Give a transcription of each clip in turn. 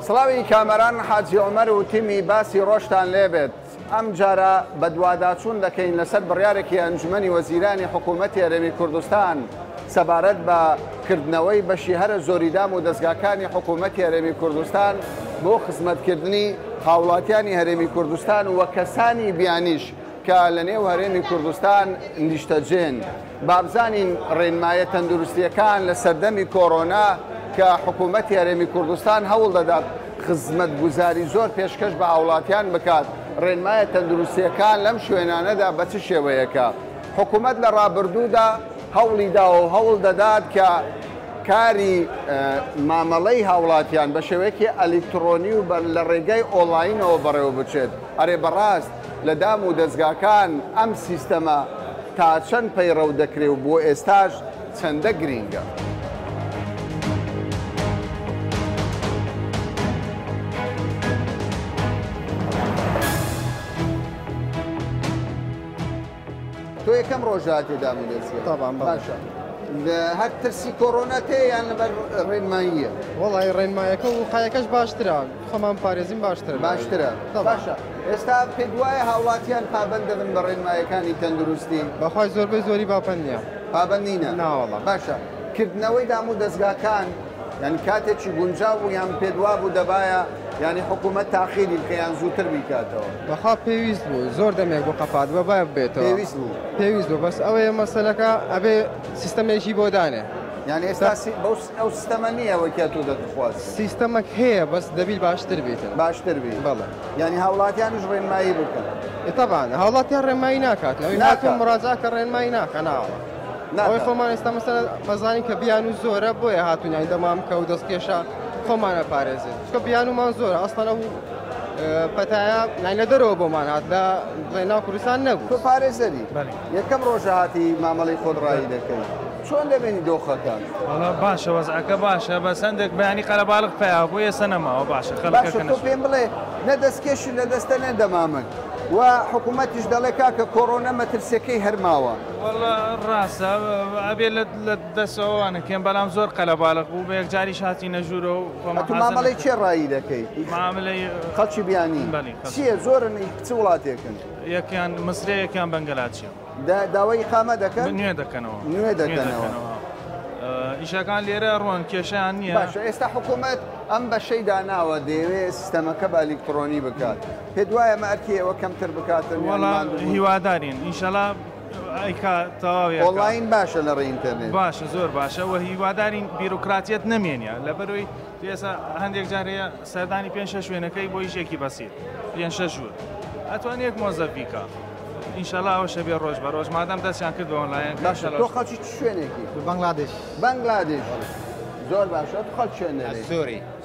سڵاوی کامەران حاجی عومەر و تیمی باسی ڕۆژتان لێبێت. ئەم جارە بە دوواداچوون دەکەین لەسەر بڕیارێکی ئەنجومەنی وەزیرانی حکوومەتی هەرێمی کوردستان سەبارەت بە کردنەوەی بەشی هەرە زۆریدام و دەستگاکانی حکوومەتی هەرێمی کوردستان بۆ خزمەتکردنی هاوڵاتیانی هەرێمی کوردستان و کەسانی بیانیش کە لە نێو هەرێمی کوردستان نیشتەجێن. بابزانین ڕێنمایە تەندروستیەکان لە سەردەمی کۆڕۆنا کە حکوومەتی هەرێمی کوردستان هەوڵ دەدات خزمەتگوزاری زۆر پێشکەش بە هاوڵاتیان بکات. ڕێنمایە تەندروستیەکان لەم شوێنانەدا بە چ شێوەیەکە حکوومەت لە ڕابردوودا هەوڵی داوە و هەوڵ دەدات کە کاری مامەڵەی هاوڵاتیان بە شێوەیەکی ئەلیکترۆنی و لە ڕێگەی ئۆنلاینەوە بەڕێوە بچێت. ئەرێ بەڕاست لە دام و دەستگاکان ئەم سیستەمە تا چەند پەیڕەو دەکرێت و بۆ ئێستاش چەندە گرینگە. تۆ یەکەم ڕۆژاتی دام و دەستگا باشە هەر ترسی کۆڕۆنەتێ یان لەبەر ڕێنماییە؟ وەڵی ڕێنمایەکە و قایەکەش باشترە، خۆمان پارێزیم باشترە باشە. ئێستا پێت وایە هاوڵاتیان پابەند دەبن بە ڕێنمایەکانی تەندروستی؟ بەخوای زۆربەی زۆری باپەند نییە. پابەند نینە؟ ناوەڵە. باشە. کردنەوەی دام و دەستگاکان یعنی کاتێکی گونجاو و یان پێت وا بوو دەبایە یعنی حکوومەت تاخیری بکەیان زووتر بیکاتەوە؟ بەخوا پێویست بوو زۆر دەمێک بۆ قەپات بەبایە بێتەوە. پێویست بوو بەس ئەوەیە مەسەلەکە ئەبێ سیستەمێکی بۆ دانێ. یعنی ئێستا ئەو سیستەمە نییەوە کە تۆ دەتخواست؟ سیستەمەک هەیە بەس دەبیت باشتر بێتن. باشتر بێت. بەڵێ. یعنی هاوڵاتیانش ڕێنمایی بکەن. طبعاً هاوڵاتیان ڕێنمایی ناکات. ئەوی ناکەم مڕاجعە کە ڕێنمایی ناکە ناوە. ئەوەی خۆمان ئێستا مەسەلە مەزانی کە بیان و زۆرە بۆیە هاتوونیان دەمام کە و دەستکێشە خۆمانە پارێزێت. چکە بیانومان زۆرە ئەسڵەن ئەو پەتایە لە دەرەوە بۆمان هات لە ناو کوردستان نەبوو. تۆ پارێزەری یەکەم ڕۆژە هاتی مامەڵەی خۆت ڕایی دەکەیت. چۆن دەبێنی دۆخەکان؟ باشە وەزعەکە باشە بە سندێک بەیانی قەرەباڵغ پیا بۆ ئێستا نەماوە باشە خەڵکەکە تۆ پێم بڵێ نەدەستکێشی لە دەستە نەدەمامن و حکوومەتیش دەڵێ کاکە کۆڕۆنە مەترسیەکەی هەرماوە. وەڵا ڕاستە ئەبێ لە دەستەوەوانەکەم بەڵام زۆر قەلەباڵغ بوو بە یەکجاریش هاتی نەژوورە و مامەڵەی چێ ڕایی دەکەیت؟ مامەڵەی خەڵکی بیانی چییە؟ زۆرن چ وڵاتێکن؟ یەکیان مسرێ یەکیان بەنگەلاتچیە. داوای ئیقامە دەکەن؟ نوێ دەکەنەوە. نوێ دەکەنەوە. ئیشەکان لێرە ڕۆن کێشیان نییە. باشە ئێستا حکوومەت ئەم بەشەی داناوە دەیەوێت سیستەمەکە بە ئەلیکترۆنی بکات. پێت وایە مەرکیەوە کەمتر بکاتن؟ وەڵام هیوادارین ئینشەڵا تەواوی ئۆنلاین باشە لە ڕێی ئینتەرنێت. باشە زۆر باشە و هیوادارین بیرۆکراتیەت نەمێنە لەبەرەوەی ئێستا هەندێک جارەیە سەردانی 5-6 شوێنەکەی بۆ یەکی بەسیت 5-6 ژوور ئەتوانێت یەک مۆزەفیکە. ئینشەڵا ئەوە شەبێ ڕۆژ بە ڕۆژ مادەم دەستیان کرد بە ئۆنلاین. باشە تۆ خەڵکی شوێنێکی؟ بەنگلادێش. بەنگلادێش زۆر باشە. خەڵک شوێنێ؟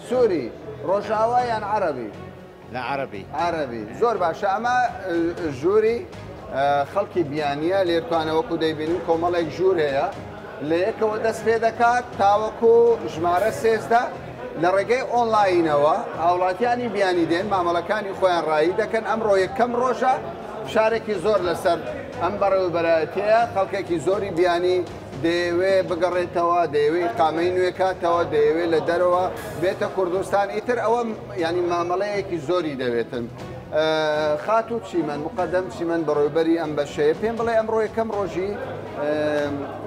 سووری. ڕۆژاوا یان عەرەبی؟ لا عەرەبی. زۆر باشە. ئەمە ژووری خەڵکی بیانیە لێرتوانەوەکو دەیبینین کۆمەڵێک ژوور هەیە لە یەکەوە دەست پێ دەکات تاوەکو ژمارە 13 لە ڕێگەی ئۆنلاینەوە هاوڵاتیانی بیانی دێن مامەڵەکانی خۆیان ڕایی دەکەن. ئەمڕۆ یەکەم ڕۆژە شارێکی زۆر لەسەر ئەم بەڕێوەبەرەتەیە خەڵکێکی زۆری بیانی دەیەوێت بگەڕێتەوە دەیەوێت ئیقامەی نوێ کاتەوە دەیەوێت لە دەرەوە بێتە کوردستان. ئیتر ئەوە ینی مامەڵەیەکی زۆری دەوێتن. خات و چیمەن مقدەم چیمەن بەڕێوەبەری ئەم بەشەیە پێم بڵێ ئەمڕۆ یەکەم ڕۆژی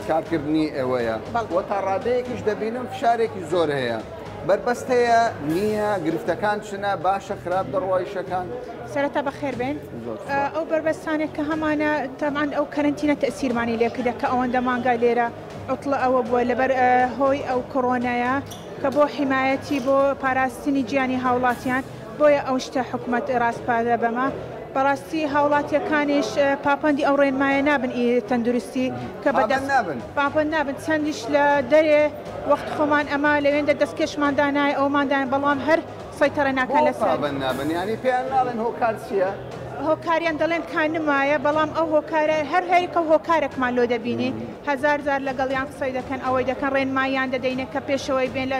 کارکردنی ئێوەیە وە تا ڕادەیەکیش دەبینم فشارێکی زۆر هەیە. بربەست هەیە نییە گرفتەکان چنە باشە خراپ دەڕواایشەکان؟ سەرەتا بەخێر بێن ئەو بربەستانێک کە هەمانە تەمان ئەو کەرنتینە تەسیرمانی لێکردە کە ئەوەندە مانگا لێرە ئەوتڵە ئەوە بووە لەبەر هۆی ئەو کۆڕۆنایە کە بۆ حیمایەتی بۆ پاراستنی گیانی هاوڵاتیان بۆیە ئەو شتە حکوومەت ڕاستپادە بەمە. بەڕاستی هاوڵاتیەکانیش پاپەندی ئەو ڕێنمایە نابن تەندروستی کە بەدەست پاپەند نابن. چەندیش لە دەرێ وەخت خۆمان ئەمە لەوێندە دەستکێشماندانای ئەوماندان بەڵام هەر سەیتەرە ناکەن لەسەر نابن. ینی پێیان ناڵێن هۆکار چییە؟ هۆکاریان دەڵێن کانمایە بەڵام ئەو هۆکارە هەر هەریکە هۆکارێکمان لۆ دەبینی هزار جار لەگەڵیان قسەی دەکەن ئەوەی دەکەن ڕێنماییان دەدەینە کە پێشەوەی بێن لە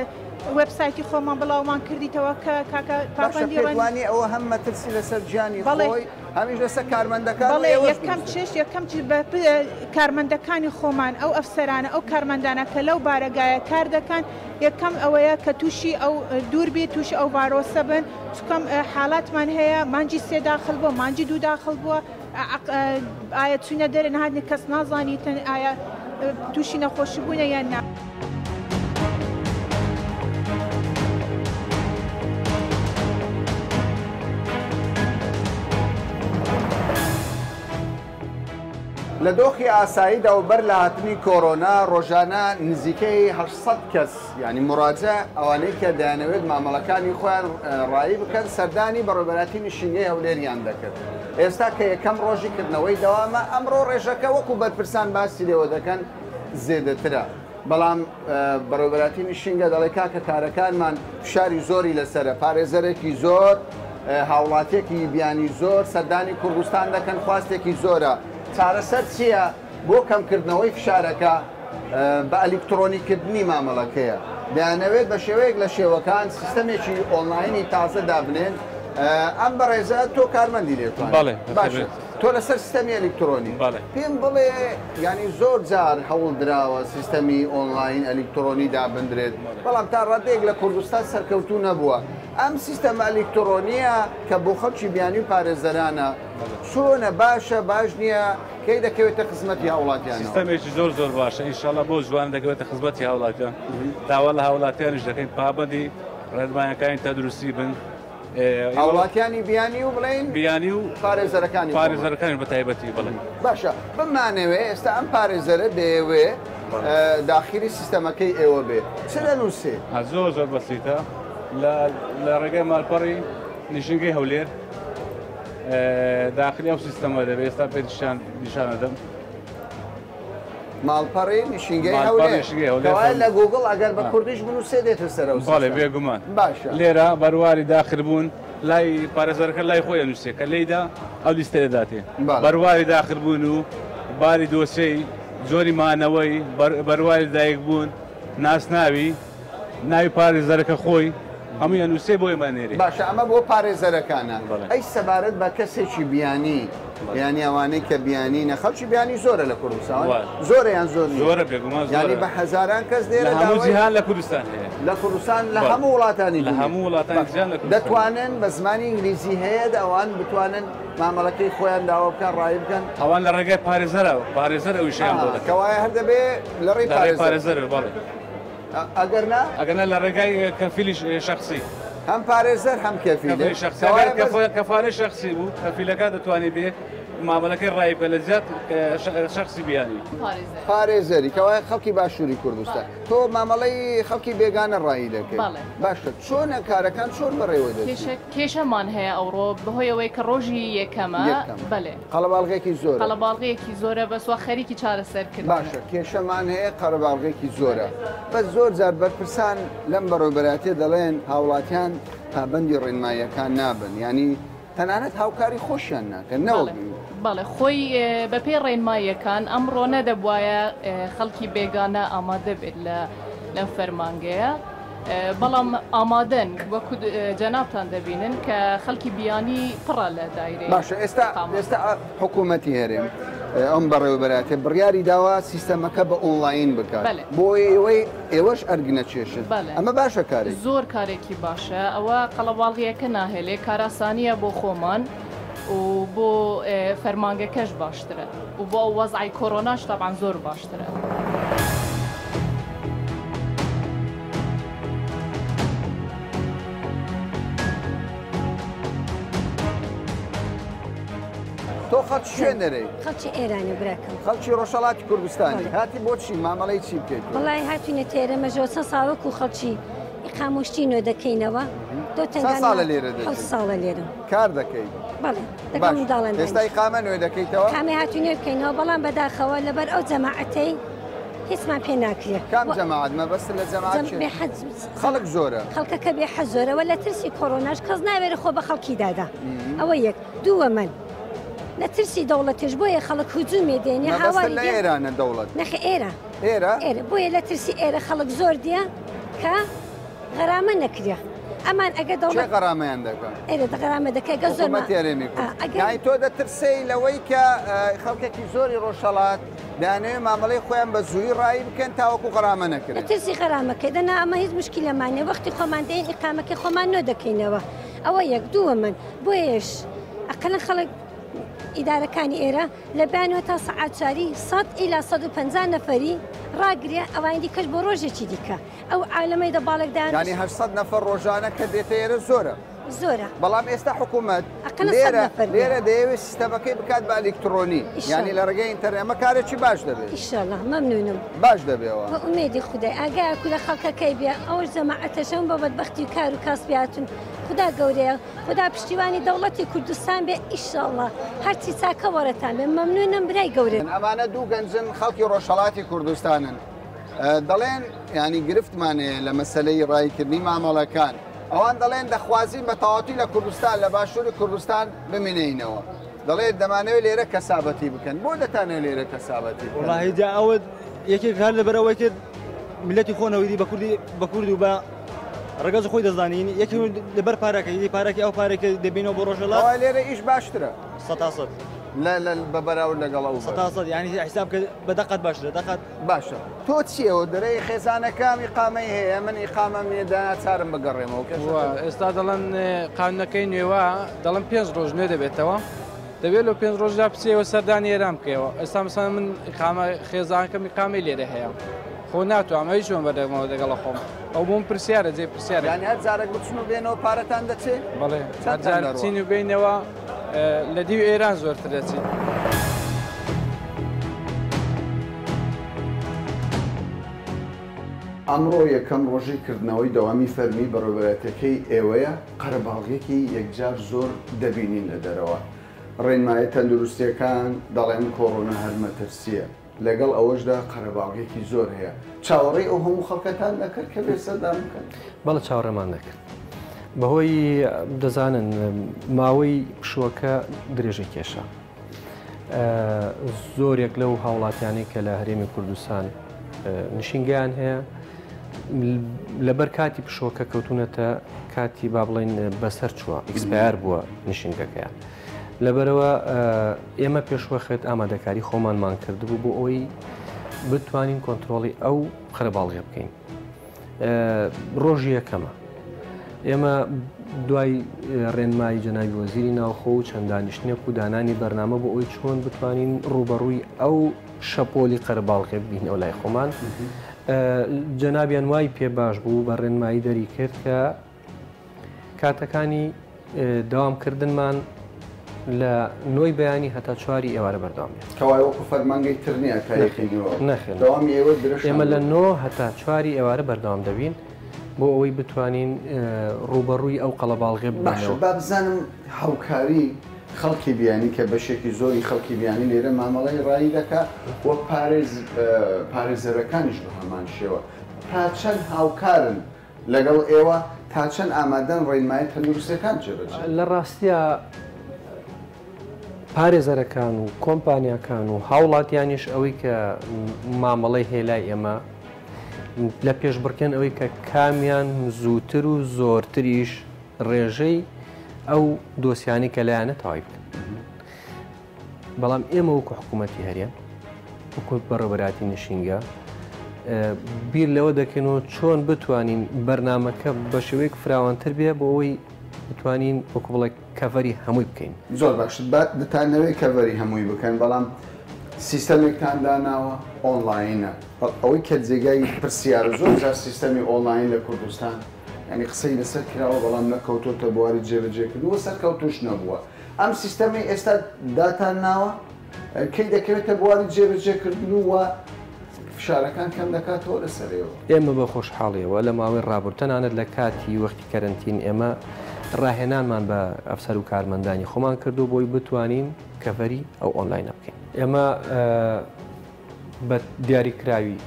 وێبسایتی خۆمان بڵاومان کردیتەوە کە کاکە پابەندی ڕێوانی ئەوە هەم مەترسی لەسەر گیانی خۆی هەمیش لەسەر کارمەندەکان بەڵێ یەکەم یەکەم کارمەندەکانی خۆمان ئەو ئەفسەرانە ئەو کارمەندانە کە لەو بارەگایە کار دەکەن یەکەم ئەوەیە کە تووشی ئەو دووربی تووشی ئەو ڤایرۆسە بن چکەم حاڵاتمان هەیە مانجی سێ داخل بووە مانجی دوو داخل بووە ئایا چوونە دەرە نهادنی کەس نازانیتن ئایا تووشی نەخۆشی بوونە یان نا. لە دۆخی ئاساییدا و بەر لە هاتنی کۆرۆنا ڕۆژانە نزیکەی 800 کەس ینی مراجە ئەوانەی کە دەیانەوێت مامەڵەکانی خۆیان ڕایی بکەن سەردانی بەڕێوەبەراتی نشینگەی هەولێریان دەکرد. ئێستا کە یەکەم ڕۆژی کردنەوەی دەوامە ئەمڕۆ ڕێژەکە وەکو بەرپرسان باسی لێوە دەکەن زێدەترە. بەڵام بەڕێوەبەراتی نشینگە دەڵێ کاکە کارەکانمان فشاری زۆری لەسرە پارێزەرێکی زۆر هاوڵاتێکی بیانی زۆر سەردانی کوردستان دەکەن خواستێکی زۆرە. چارەسەر چییە بۆ کەمکردنەوەی فشارەکە بە ئەلیکترۆنیکردنی مامەڵەکەیە دەیانەوێت بە شێوەیەک لە شێوەکان سیستەمێکی ئۆنلاینی تازە دابنێن ئەم بەڕێزە تۆ کارمەندی لێتوان باشە تۆ لەسەر سیستەمی ئەلیکترۆنی پێم بڵێ ینی زۆر جار هەوڵ درراوە سیستەمی ئۆنلاین ئەلیکترۆنی دابدرێت بەڵام تا ڕادێک لە کوردستان سەرکەوتو نەبووە ئەم سیستەمە ئەلیکترۆنیە کە بۆ خەڵکی بیانی و پارێزەرانە چۆنە باشە باش نییە کەی دەکەوێتە خزمەتی هاوڵاتیان سیستەمێکی زۆر زۆر باشە ئینشاڵڵا بۆ جوان دەکەوێتە خزمەتی هاوڵاتیان داوا لە هاوڵاتیانش دەکەین پابەندی ڕێنمایەکانی تەندروستی بن هاوڵاتیانی بیانی و بڵین بیانی و پارێزەرەکانی بە تایبەتی بڵێن باشە بمانەوێ ئێستا ئەم پارێزەرە دەیەوێ داخلی سیستەمەکەی ئێوە بێ چ دەنووسێ زۆر زۆر بەسیتە لە ڕێگەی ماڵپەڕی نیشنگەی هەولێر داخلی ئەو سیستەمە دەبێت ئێستا پێ نیشانەدەم ماڵپەڕی نیشنگەی هەولێر لە گوگڵ ئەگەر بە کوردیش بنووسێ دێتە سەرەوە بەڵێ بێگومان باشە لێرە بەرواری داخلبوون لای پارێزەرەکە لای خۆیان نووسێ کە لێیدا ئەو لیستە دەداتێ بەرواری داخلبوون و باری دۆسەی زۆری مانەوەی بەرواری دایک بوون ناسناوی ناوی پارێزەرەکە خۆی هەموویان نووسێ بۆی مانێری باشە ئەمە بۆ پارێزەرەکانە ئەی سەبارەت بە کەسێکی بیانی یانی ئەوانەی کە بیانی نەخەڵکی بیانی زۆرە لە کوردستان زۆریان زۆرە بێگومان ینی بە هەزاران کەس دێرە لە هەموو جیهان لە کوردستان هەیە لە کوردستان لە هەموو وڵاتانی لە هەموو وڵاتانی جیهان دەتوانن بە زمانی ئینگلیزی هەیە ئەوان بتوانن مامەڵەکەی خۆیان داوا بکەن ڕای بکەن ئەوان لە ڕێگەی پارێزەر ئەویشیان بۆ دەکەن کەوایە هەر دەبێ لە ڕێی پارێزەر بەڵێ ئەگەرنا لە ڕێگای کەفیلی شخصی هەم پارێزەر هەم کەفیلی کەفانەی شخصی بوو کەفیلەکە دەتوانێت بێ مامەڵەکەی ڕای بە لە زیات شخصی بیانی پارێزەری کەوایە خەڵکی باشووری کوردستان تۆ مامەڵەی خەڵکی بێگانە ڕایی دەکەیت باشە چۆنە کارەکان چۆن بەڕێوە دەچێت کێشەمان هەیە ئەوڕۆ بەهۆیەوەی کە ڕۆژی یەکەمە بەڵێ قەڵەباڵغێکی زۆر قەڵەباڵغەیەکی زۆرە بەسوا خەریکی چارەسەرکرد باشە کێشەمان هەیە قەڵەباڵغێکی زۆرە بەس زۆر جار بەرپرسان لەم بەڕێوەبەراتێ دەڵێن هاوڵاتیان پابەندی ڕێنماییەکان نابن ینی تەنانەت هاوکاری خۆشیان ناکەن نەوە بەڵێ خۆی بەپێی ڕێنماییەکان ئەمڕۆ نەدەبوایە خەڵکی بێگانە ئامادە بێت لە فەرمانگەیە بەڵام ئامادەن وەکو جەنابتان دەبینن کە خەڵکی بیانی پڕە لە دایرێ باشە ئێستا حکوومەتی هەرێم ئەم بەڕێوەبەراتێ بڕیاری داوا سیستەمەکە بە ئۆنلاین بکات بۆ ئێوەش ئەرگنە چێشت ئەمە باشە کاری زۆر کارێکی باشە ئەوە قەڵەباڵغیەکە ناهێلێ کاراسانیە بۆ خۆمان و بۆ فەرمانگەکەش باشترە و بۆ وەزعی کۆرۆناش تەبعاً زۆر باشترە. تۆ خەڵکی شوێنەرەی خەڵکی ئێرانی براکەم خەڵکی ڕۆژهەڵاتی کوردستانی هاتی بۆچی مامەڵەی چی بکەیت وڵای هاتوینە تێرە مەژۆ چەند ساڵک و خەڵکی خامۆشتی نوێ دەکەینەوە ساڵە لێرە ساڵە لێرە کار دەکەیت بەڵێ دەکەم داڵێن ئێستای قامە نوێ دەکەیتەوە کامی هاتوینێ بکەینەوە بەڵام بەداخەوە لەبەر ئەو جەماعەتەی هیچمان پێ ناکرێت کام جەماعەت مەبەست لە جەماعەت خەڵک زۆرە خەڵکەکە بێ حەز زۆرەوە لە ترسی کۆڕۆناش کەس ناوێرە خۆ بە خەڵکی دادا ئەوە یەک دووە من لە ترسی دەوڵەتش بۆیە خەڵک هجوومێ دێنێ هاواری لە ئێرانە دەوڵەت نەخ ئێرە بۆیە لە ترسی ئێرە خەڵک زۆر دیە کە غەرامە نەکرێ ئەمان ئەگە دەوڵەت غەرامەیان دەکەن ئێرە غەرامە دەکە گە زۆر یانی تۆ دەترسی لەوەی کە خەڵکێکی زۆری ڕۆژهەڵات دانەوێت مامەڵەی خۆیان بە زووی ڕایی بکەن تاوەکو غەرامە نەکرێت ترسی غەرامەکەی دەنا ئەمە هیچ مشکلەمانێ وەختی خۆمان دێن ئیقامەکەی خۆمان نۆ دەکەینەوە ئەوە یەک دووە من بۆیش ئەقلن خەڵک ئیدارەکانی ئێرە لە بیانەوە تا سەعات چاری 100 إلى 150 نەفەری ڕاگرێ ئەوان دیکەش بۆ ڕۆژێکی دیکە ئەو عالەمەی دە باڵێکدان ینی 800 نەفەر ڕۆژانە کە دێتە ئێرە زۆرە زۆرە بەڵام ئێستا حکوومەت لێرە دەیەوێت سیستەمەکەی بکات بە ئەلکترۆنی ینی لە ڕێگەی ئینتەرنێت ئەمە کارێکی باش دەبێت ئینشاءالله مەمنونم باش دەبێەوە بە ئومێدی خودای ئاگایەکو لە خەڵکەکەی بێ ئەوش جەماعەتەشەم بە بەدبەختی و کار و کاسبیاتون خدا گەورەیە خدا پشتیوانی دەوڵەتی کوردستان بێ ئینشاءالله هەرچی چاکە وەرەتان بێ مەمنونم برای گەورە ئەمانە دوو گەنجن خەڵکی ڕۆژهەڵاتی کوردستانن دەڵێن ینی گرفتمانەیە لە مەسلەی ڕایکردنی مامەڵەکان ئەوان دەڵێن دەخوازیین بە تەواوەتی لە کوردستان لە باشووری کوردستان بمینینەوە دەڵێت دەمانەوێت لێرە کەسابەتی بکەن بۆ دەتانێت لێرە کەسابەتی وڵاهیدا ئەوە یەکێک هەر لەبەرەوەی کرد ملەتی خۆنەوەیدی بە کورد و بە ڕگەز خۆی دەزانین یەکی لەبەر پارەکەی پارێکی ئەو پارێکە دەبینەوە بۆ ڕۆژەڵات لێرە ئیش باشترە 100 بەبەراورد لەگەڵ ئەو 100 ینی حساب بە دەقەت باشترە دەقەت باشە تۆ چیەوە دەرەی خێزانەکەم ئیقامەی هەیە من ئیقامەم نێدا چارم بگەڕێمەوە ئێستا دەڵێن قانونەکەی نوێوە دەڵم 5 ڕۆژ نوێ دەبێتەوە دەبێت لە 5 ڕۆژدا پچێەوە سەردانی ئێرام بکەوە ئێستا مەسەڵەن من خێزانەکەم ئیقامەی لێرە هەیە خۆ ناتوانم هیچ چۆن بەدەمەوە لەگەڵە خۆم ئەو بۆم پرسیارە جێ پرسیارە ینی هەر جارێک بچون و بێنەوە پارەتان دەچێت بەڵێ هەر چین و بینەوە لە دیو ئێران زۆرتر دەچین ئەمڕۆ یەکەم ڕۆژی کردنەوەی دەوامی فەرمی بەڕێوەبەرەتەکەی ئێوەیە قەرەباڵغێکی یەکجار زۆر دەبینین لە دەرەوە ڕێنمایە تەندروستیەکان دەڵێن کۆڕۆنا هەر مەترسیە لەگەڵ ئەوەشدا قەرەباڵغێکی زۆر هەیە چاوەڕێی ئەو هەموو خەڵکەتان نەکرد کە بێ سەردان بکەن بەڵە چاوەڕێمان نەکرد بەهۆی دەزانن ماوەی پشووەکە درێژە کێشە زۆرێک لەو هاوڵاتیانی کە لە هەرێمی کوردستان نشینگیان هەیە لەبەر کاتی پشۆکە کەوتونەتە کاتی با بڵێن بەسەر چووە ئیکسپایر بووە نشینگەکەیان لەبەرەوە ئێمە پێشوەخت ئامادەکاری خۆمانمان کردبوو بۆ ئەوی بتوانین کۆنتترۆڵی ئەو قەرەباڵغێ بکەین ڕۆژی یەکەمە ئێمە دوای ڕێنمایی جەنابی وەزیری ناوخۆ و چەند دانیشتنێک و دانانی بەرنامە بۆ ئەوی چۆن بتوانین ڕوبەڕووی ئەو شەپۆلی قەرەباڵغێ ببین ئەو لای خۆمان جەنابیان وای پێ باش بوو بە ڕێنمایی دەری کرد کە کاتەکانی داوامکردنمان لە نۆی بەیانی هەتا 4 ئێوارە بەردەوامێت کەوای وەکو فەرمانگەی تر نییە نەخێن ئێمە لە 9 هەتا 4 ئێوارە بەردەوام دەبین بۆ ئەوەی بتوانین ڕوبەڕووی ئەو قەڵەباڵغێ باشە با بزانم هاوکاری خەڵکی بیانی کە بەشێکی زۆری خەڵکی بیانی لێرە مامەڵی ڕایی دەکا وە پارێزەرەکانیش بە هەمان شێوە تا چەند هاوکارن لەگەڵ ئێوە تا چەند ئامادەن ڕێنمایی تەندروستیەکان جێبەجێ لە ڕاستیە پارێزەرەکان و کۆمپانیاکان و هاوڵاتیانیش ئەوەی کە مامەڵەی هێلای ئێمە لە پێشبڕکێن ئەوەی کە کامیان زووتر و زۆرتریش ڕێژەی ئەو دۆسیانی کە لایەنە تەواوی بکەن بەڵام ئێمە وەکو حکوومەتی هەرێم وەکو بەڕێوەبەراتی نشینگە بیر لەوە دەکەنەوە چۆن بتوانین بەرنامەکە بە شێوەیەک فراوانتر بێ بۆ ئەوەی بتوانین وەکو بڵێ کەڤەری هەمووی بکەین زۆر باش دەتانەوەی کەڤەری هەمووی بکەن بەڵام سیستەمێکتان داناوە ئۆنلاینە ئەوەی کە جێگای پرسیار زۆر جار سیستەمی ئۆنلاین لە کوردستان ینی قسەی لەسەر کراوە بەڵام نەکەوتۆتە بواری جێبەجێکردنەوە سەرکەوتوش نەبووە ئەم سیستەمی ئێستا داتان ناوە کەی دەکەوێتە بواری جێبەجێکردن و فشارەکان کەم دەکاتەوە لەسەرەوە ئێمە بە خۆشحاڵیەوە لە ماوەی ڕابردتەنانت لە کاتی وەختی کەرنتین ئێمە ڕاهێنانمان بە ئەفسەر و کارمەندانی خۆمان کردو بۆی بتوانین کەڤەری ئەو ئۆنلاینە بکەین ئێمە بە دیاریکراوی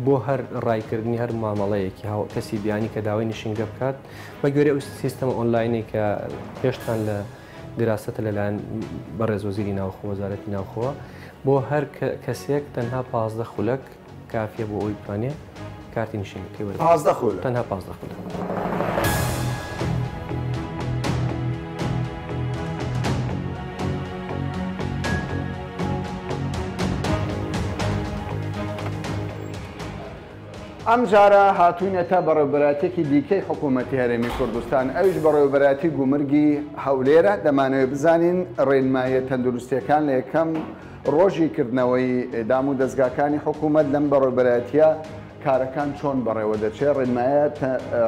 بۆ هەر ڕایکردنی هەر مامەڵەیەکی کەسی بیانی کە داوای نشینگە بکات بە گوێرە ئەو سیستەمە ئۆنلاینی کە پێشتان لە دراستە لەلایەن بەڕێزۆزیری ناوخۆ وەزارەتی ناوخۆوە بۆ هەر کەسێک تەنها 15 خولەک کافیە بۆ ئەوی بتوانێت کارتی نشینگەکەی وەرە 15 خولەک تەنها 15 خولەک ئەم جارە هاتوونەتە بەڕێوەبەراتێکی دیکەی حکوومەتی هەرێمی کوردستان ئەوش بەڕێوەبەراتی گومرگی هەولێرە دەمانەوێت بزانین ڕێنمایە تەندروستیەکان لە یەکەم ڕۆژی کردنەوەی ئێدام و دەستگاکانی حکوومەت لەم بەڕێوەبەراتیە کارەکان چۆن بەڕێوە دەچێت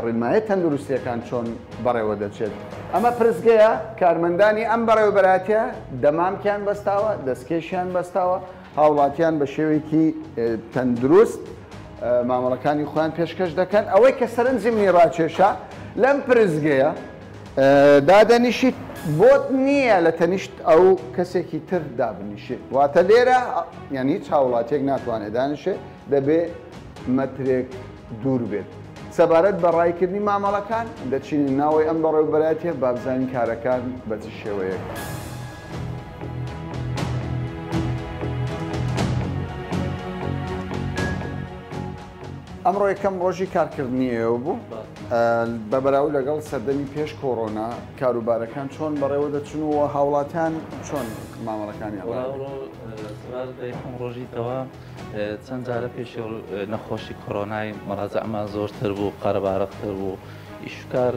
ڕێنمایە تەندروستیەکان چۆن بەڕێوە دەچێت ئەمە پرسگەیە کارمەندانی ئەم بەڕێوەبەراتیە دەمامکیان بەستاوە دەستکێشیان بەستاوە هاوڵاتیان بە شێوەیەکی تەندروست مامەڵەکانی خۆیان پێشکەش دەکەن ئەوەی کە سەرنجیمنی ڕاکێشە لەم پرسگەیە دادەنیشیت بۆت نییە لە تەنیشت ئەو کەسێکی تر دابنیشێت واتە لێرە یعنی هیچ هاوڵاتێک ناتوانێت دانیشێت دەبێت مەترێک دوور بێت سەبارەت بە ڕایکردنی مامەڵەکان دەچینی ناوەی ئەم بەڕێوەبەراتیە با بزانین کارەکان بە چ شێوەیەک. ئەمڕۆ یەکەم ڕۆژی کارکردنیەوە بوو بە بەراو لەگەڵ سەردەمی پێش کۆڕۆنا کاروبارەکان چۆن بەڕێوە دەچنەوە هاوڵاتیان چۆن مامەڵەکانیان یەکەم ڕۆژیتەوە چەند جارە پێشی نەخۆشی کۆڕۆنای مەڕازەعمان زۆرتر بوو قەرەبارەختر بوو ئیشکار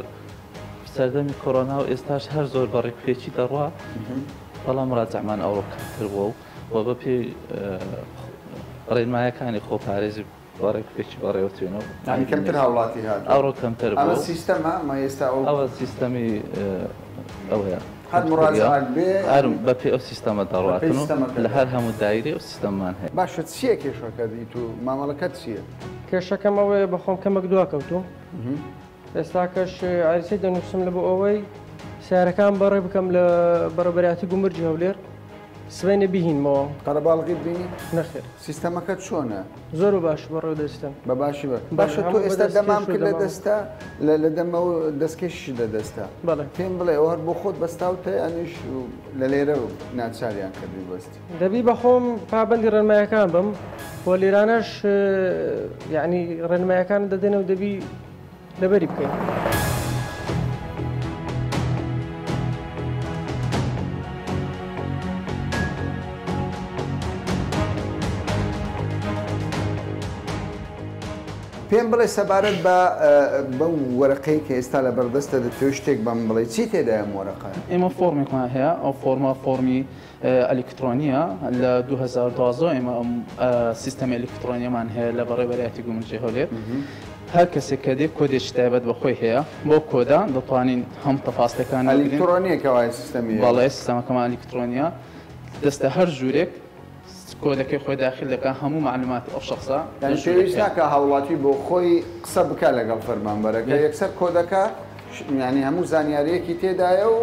سەردەمی کۆڕۆنا و ئێستاش هەر زۆر بەڕێکپێکی دەڕوا بەڵام ڕازەعمان ئەوڕۆ کەمتر بووە و بە پێی ڕێنمایەکانی خۆپارێزی بەڕێکپێکی بەڕێوەتوێنەوە کەمتر هاوڵاتی هات ئەوڕۆ کەمتر ئەمە سیستەمە مە ئێستا ئەوە سیستەمی ئەوەیە بە پێ ئەو سیستەمە دەڕاتن لە هەر هەموو دایری ئەو سیستەممان هەیە باشە چییە کێشەکە دیت و مامەڵەکەت چییە؟ کێشەکەم ئەوەیە بەخۆم کەمەک دوا کەوتوم ئێستا کەش عریسی دەنووسم لە بۆ ئەوەی سیارەکان بەڕێ بکەم لە بەڕێوەبەراتی گومرجی هەولێر سبەینە بیهینمەوە قەرەباڵغی بینی؟ نەخێر سیستەمەکەت چۆنە؟ زۆر باش بەڕێوە دەستم بە باشی باشە تۆ ئێستا دەمام کرد لە دەستا لە دەمەوە دەستکەشی لە دەستا پێم بڵێ ئەو هەر بۆ خۆت بەستاوتە ئەنیش لە لێرە ناچاریان کردی بەستی دەبی بەخۆم پابەندی ڕێنمایەکان بم بۆ لێرانەش یعنی ڕێنمایەکان دەدەنە و دەبی لەبەری بکەین. پێم بڵێ سەبارەت بە وەرەقەی کە ئێستا لە بەردەستە دەتوێت شتێک بەم بڵێ چی تێدا ئەم وەرەقە؟ ئێمە فۆرمێکمان هەیە ئەو فۆرمی ئەلکترۆنیە لە 2012 ئێمە ئەم سیستەمی ئەلکترۆنیەمان هەیە لە بەڕێوەبەراتی گومرجی هەولێر هەر کەسێک کە دێ کۆدێکی تایبەت بەخۆی هەیە بۆ کۆدا دەتوانین هەم تەفاسڵەکان ئەلکترۆنیەکەوای سیستەمی بەڵێ سیستەمەکەمان ئەلکترۆنیە دەستە هەر ژوورێک کۆدەکەی خۆی داخل دەکە هەموو معلوماتی ئەو شخصە پێویست ناکە هاوڵاتی بۆ خۆی قسە بکە لەگەڵ فەرمانبەرەکە یەکسەر کۆدەکە ینی هەموو زانیاریەکی تێدایە و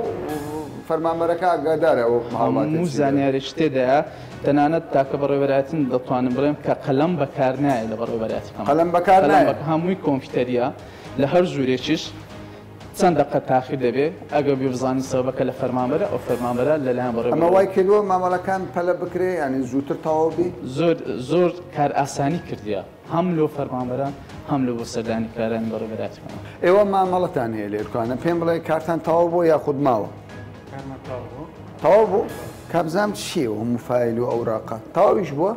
فەرمانبەرەکە ئاگادارە و هەموو زانیاریش تێدایە تەنانەت تاکە بەڕێوەبەراتین دەتوانم بڵێم کە قەلەم بەکار نایە لە بەڕێوەبەراتەکەم قەلەم بەکار نایە هەمووی کۆمپیوتەریە لە هەر ژوورێکیش چەند دقە تاخیر دەبێت ئەگە بزانین سەبەکە لە فەرمانبەرە ئەو فەرمانبەرە لەلایەن بەڕێوەبەر ئەمە وای کردووە مامەڵەکان پەلە بکرێ ینی زووتر تەواوبی زۆر کار ئاسانی کردیە هەم لۆ فەرمانبەران هەم لە بۆ سەردانی کارانی بەڕێوەبەراتەکەم. ئێوە مامەڵەتان هەیە لێرکوانە پێم بڵێ کارتان تەواو بۆ یاخود ماوە؟ تەواو بوو؟ کابزام چییە هەموو فایل و ئەوراقە تەواویش بووە؟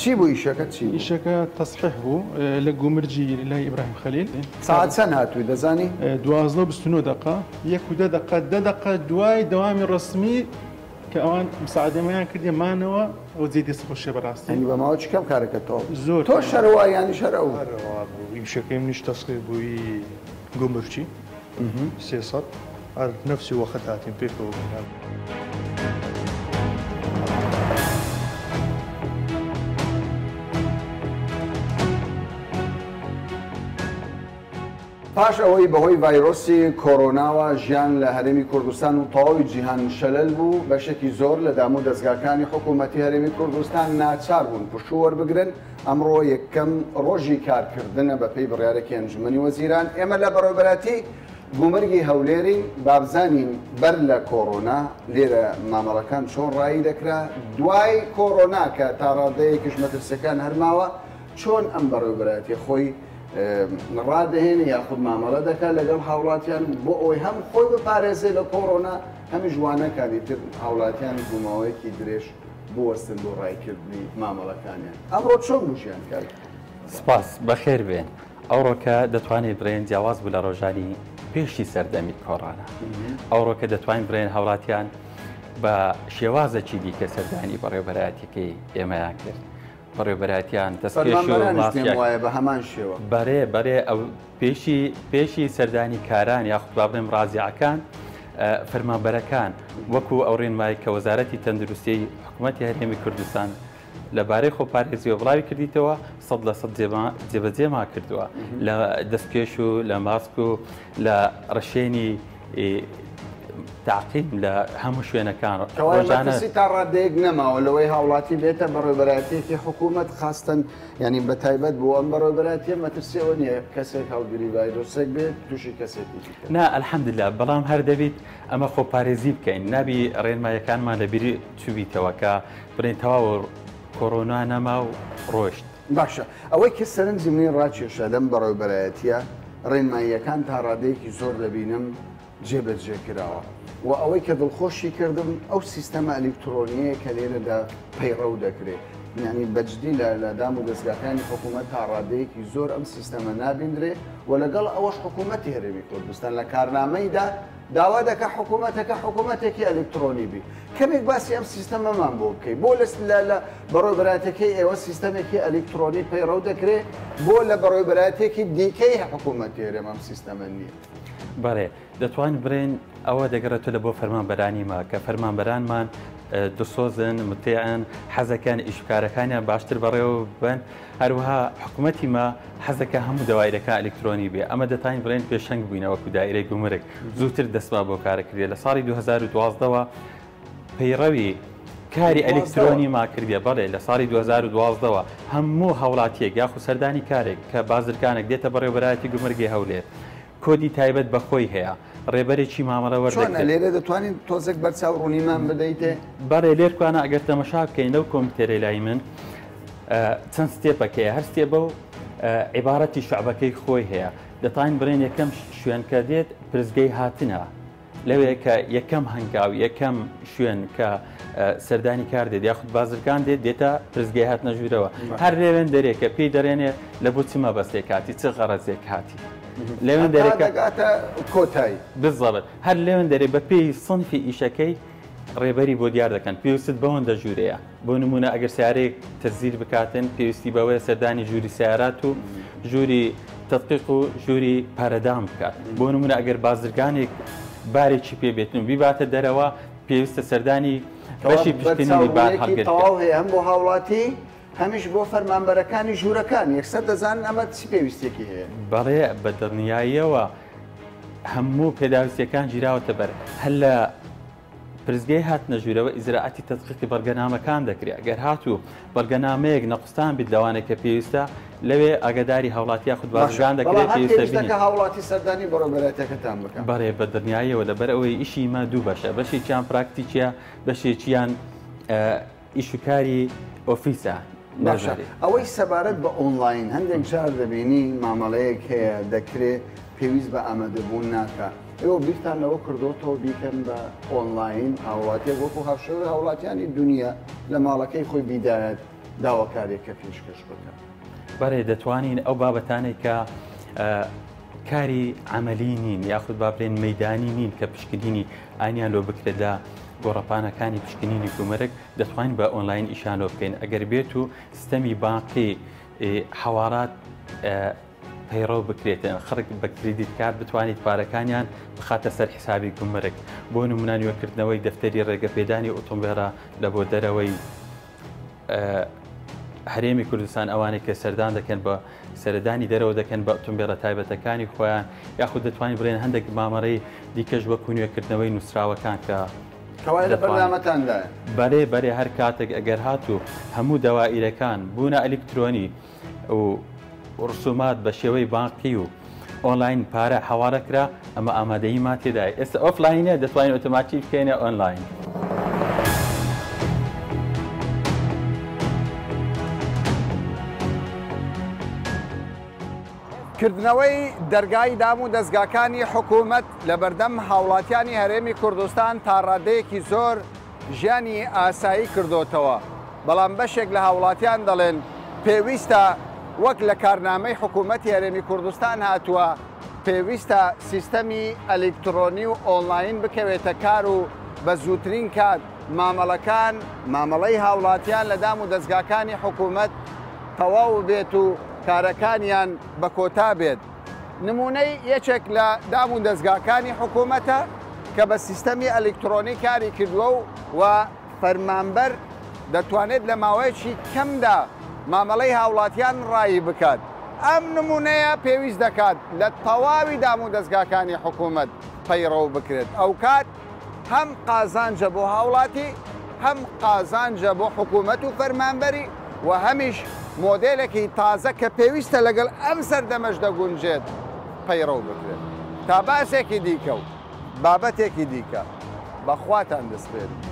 چی بوو ئیشەکە چی؟ ئیشەکە تەسحیح بوو لە گومرجی لای ئیبراهیم خەلیل. ساعت چەند هاتووی دەزانی؟ 12 دقە 1 دقە دوای دەوامی ڕسمی کە ئەوان مساعدەمەیان کردی مانەوە ئەو جێ دەستخۆشیە بەڕاستی بە ماوە چکەم کارەکەتەوە زۆر تۆ شەرەوە یانی شەرە و ئیشەکەی منیش تەسخیر بووی گومرجی 300 نفسی وەخت هاتین پێکەوە پاش ئەوەی بەهۆی ڤایرۆسی کۆڕۆناوە ژیان لە هەرێمی کوردستان و تەواوی جیهان شەلەل بوو بەشێکی زۆر لە دامۆ دەستگاکانی حکوومەتی هەرێمی کوردستان ناچار بوون پشوو وەربگرن ئەمڕۆ یەکەم ڕۆژی کارکردنە بە پێی بڕیارێکی ئەنجومەنی وەزیران ئێمە لە بەڕێوەبەراتی گومرگی هەولێرین بابزانین بەر لە کۆڕۆنا لێرە مامەڵەکان چۆن ڕایی دەکرا دوای کۆڕۆنا کە تا ڕادەیەکیش مەترسیەکان هەرماوە چۆن ئەم بەڕێوەبەراتی خۆی ڕادەهێنێ یاخود مامەڵە دەکات لەگەڵ هاوڵاتیان بۆ ئەوەی هەم خۆی بپارێزێ لە کۆڕۆنا هەمی جوانەکانی تر هاوڵاتیان بووماوەیەکی درێژ بوەستن بۆ ڕایکردنی مامەڵەکانیان ئەمڕۆ چۆن بژیان کرد؟ سپاس بەخێر بێن ئەوڕۆکە دەتوانێت برێن جیاواز بوو لە ڕۆژانی پێشی سەردەمی کۆڕانە ئەوڕۆکە دەتوانین برێن هاوڵاتیان بە شێوازەکی دیکە سەردانی بەڕێوەبەرایەتەکەی ئێمەیان کرد بەڕێوەبەرایەتیان دەستکێش و بە هەمان شێوە بەرێ ئەو پێشی سەردانی کاران یاخود بابنم ڕازیعەکان فەرمانبەرەکان وەکو ئەو ڕێنمایی کە وەزارەتی تەندروستی حکوومەتی هەرێمی کوردستان لەبارەی خۆپارێزیەوە بڵاوی کردیتەوە 100% جێبەجێما کردووە لە دەستکێش و لە ماسک و لە ڕەشێنی تعقیم لە هەموو شوێنەکان ڕۆژانەسی تا ڕادەیەک نەماوە لەوەی هاوڵاتی بێتە بەڕێوەبەرایەتێکی حکوومەت خاستن ینی بە تایبەت بۆ ئەم بەڕێوەبەرایەتیە مەترسیەوە نییە کەسێک هەڵگری ڤایرۆسێک بێت تووشی کەسێکی نا ئەلحەمدوللا بەڵام هەر دەبێت ئەمە خۆپارێزی بکەین نابی ڕێنمایەکانمان لەبیری چوبیتەوە کە بڕێن تەواو کۆڕۆنا نەما و ڕۆشت باشە ئەوەی کە سەرنجی من ڕاکێشە لەم بەڕێوەبەرایەتیە ڕێنماییەکان تا ڕادەیەکی زۆر دەبینم جێبەجێکراوە و ئەوەی کە دڵخۆشی کردم ئەو سیستەمە ئەلکترۆنیەیە کە لێرەدا پەیڕەو دەکرێت ینی بەجددی لە دام و دەستگاکانی حکوومەت تا ڕادەیەکی زۆر ئەم سیستەمە نابیندرێ و لەگەڵ ئەوەش حکوومەتی هەرێمی کوردستان لە کارنامەیدا داوا دەکە حکوومەتێکی ئەلکترۆنی بی کەمێک باسی ئەم سیستەمەمان بۆ بکەیت بۆ لە بەڕێوەبەرایەتەکەی ئێوە سیستەمێکی ئەلکترۆنی پەیڕەو دەکرێت بۆ لە بەڕێوەبەرایەتێکی دیکەی حکوومەتی هەرێم ئەم سیستەمە نییە بەڵێ دەتوان برێن ئەوە دەگەڕێتە لە بۆ فەرمانبەرانیمە کە فەرمانبەرانمان دسۆزن متێعن حەزەکان ئیشکارەکانیان باشتر بەڕێوە بن هەروەها حکوومەتیمە حەزەکە هەموو دەوایرەکە ئەلکترۆنی بێ ئەمە دەتوانین برێن پێشەنگ بووینەوەکو دایرەی گومرگ زووتر دەستما بۆ کارەکردێ لە ساڵی 2012ەوە پەیڕەوی کاری ئەلکترۆنی ماکردێ بەڵێ لە ساڵی 2012ەوە هەموو هەوڵاتیەک یاخو سەردانی کارێک کە بازرگانێک دێتە بەڕێوەبەرایەتی گومرگی هەولێر کۆدی تایبەت بەخۆی هەیە ڕێبەرێکی مامەڵە وەردەگرێت لێرە دەتوانین تۆزێک بەرچاو ڕوونیمان بدەیتێ بەڵێ لێرکوانە ئەگەر تەمەشا بکەین لەو کۆمپیوتەرەی لای من چەند ستێپەکەیە هەر ستێپە و عیبارەتی شعبەکەی خۆی هەیە دەتوانین برێن یەکەم شوێن کە دێت پرزگەی هاتنە لەوەیە کە یەکەم هەنگاو یەکەم شوێن کە سەردانی کار دێت یاخود بازرگان دێت دێتە پرزگەی هاتنە ژوورەوە هەر لێوێن دەرێکە پێی دەڕێنێ لە بۆ چ مەبەستێک هاتی چ غەرەزێک هاتی لێوێن دەرێکاتە کۆتایی بزڵت هەر لێوێن دەرێ بە پێی سنفی ئیشەکەی ڕێبەری بۆ دیار دەکەن پێویست بەوەندە ژوورەیە بۆ نمونە ئەگەر سیارەیەک تەزیر بکاتن پێویستی بەوەیە سەردانی ژووری سیارات و ژووری تەدقیق و ژووری پارەدام بکات بۆ نمونە ئەگەر بازرگانێک بارێکی پێبێتن بیباتە دەرەوە پێویستە سەردانی بەشی پشتنی بار هەڵگرێت هەم بۆ هاوڵاتی هەمیش بۆ فەرمانبەرەکانی ژوورەکان یەکسەر دەزانن ئەمە چی پێویستێکی هەیە بەڵێ بە دڵنیاییەوە هەموو پێداویستیەکان گیراوەتە بەر هەر لە پرزگەی هاتنە ژوورەوە ئیزراعەتی تەدقیقی بەڵگەنامەکان دەکرێت ئەگەر هاتوو بەڵگەنامەیەک نەقستان بیت لەوانێکە پێویستە لەوێ ئاگاداری هاوڵاتیا خود بازرگان دەکرێت پێویستە هاوڵاتی سەردانی بەڕێوەبەرایەتەکەتان بکەن بەڵێ بە دڵنیاییەوە لەبەر ئەوەی ئیشی مە دوو بەشە بەشێکیان پراکتیکیە بەشێکیان ئیشوکاری ئۆفیسە ئەوەی سەبارەت بە ئۆنلاین هەندێک جار دەبینی مامەڵەیەک هەیە دەکرێت پێویست بە ئامادەبوون ناکە ئێوە بیرتان لەوە کردوتەوە بیکەن بە ئۆنلاین هاوڵاتیە وەکو هاوشێوەی هاوڵاتیانی دنیا لە ماڵەکەی خۆی بیدایەت داواکارێکە پێشکەش بکە بەڕێ دەتوانین ئەو بابەتانێک کە کاری عملی نین یاخود با بڵێن مەیدانی نین کە پشکنینی ئاینیان لۆ بکرێتدا گۆڕەپانەکانی پشکنینی کومەرگ دەتوانین بە ئۆنلاین ئیشانۆ بکەین ئەگەر بێت و سیستەمی بانقی حەوارات پەیڕەو بکرێتن خڕک بە کریدیت کارت بتوانیت پارەکانیان بخاتە سەر حسابی کومەرگ بۆ نمونانیوەکردنەوەی دەفتەری ڕێگەپێدانی ئۆتۆمبێرە لە بۆ دەرەوەی هەرێمی کوردستان ئەوانەی کە سەردان دەکەن بە سەردانی دەرەوە دەکەن بە ئۆتۆمبێرە تایبەتەکانی خۆیان یاخود دەتوانین بڵێن هەندێک مامەڕەی دیکەش وەکو نوێکردنەوەی نووسراوەکان کە بەرێ هەر کاتێک ئەگەر هاتوو هەموو دەوائیرەکان بوونە ئەلکترۆنی و ڕسومات بە شێوەی بانقی و ئۆنلاین پارە حەوارەکرا ئەمە ئامادەیی ما تێدای ئێستا ئۆفلاینە دەتوانین ئۆتۆماتی بکەینە ئۆنلاین. کردنەوەی دەرگای دام و دەستگاکانی حکوومەت لە بەردەم هاوڵاتیانی هەرێمی کوردستان تا ڕادەیەکی زۆر ژیانی ئاسایی کردوتەوە بەڵام بەشێک لە هاوڵاتیان دەڵێن پێویستە وەک لە کارنامەی حکوومەتی هەرێمی کوردستان هاتووە پێویستە سیستەمی ئەلکترۆنی و ئۆنلاین بکەوێتە کار و بە زووترین کات مامەڵەکان مامەڵەی هاوڵاتیان لە دام و دەستگاکانی حکوومەت تەواو بێت و کارەکانیان بە کۆتا بێت. نمونەی یەکێک لە دام و دەستگاکانی حکوومەتە کە بە سیستەمی ئەلکترۆنی کاری کردووە و فەرمانبەر دەتوانێت لە ماوەیەکی کەمدا مامەڵەی هاوڵاتیان ڕایی بکات. ئەم نمونەیە پێویست دەکات لە تەواوی دام و دەستگاکانی حکوومەت پەیڕەو بکرێت. ئەو کات هەم قازانجە بۆ هاوڵاتی، هەم قازانجە بۆ حکوومەت و فەرمانبەری و هەمیش مۆدێلێکی تازە کە پێویستە لەگەڵ ئەم سەردەمەش دەگونجێت پەیڕەو بکرێت. تا باسێکی دیکە و بابەتێکی دیکە بەخواتان دەست بێت.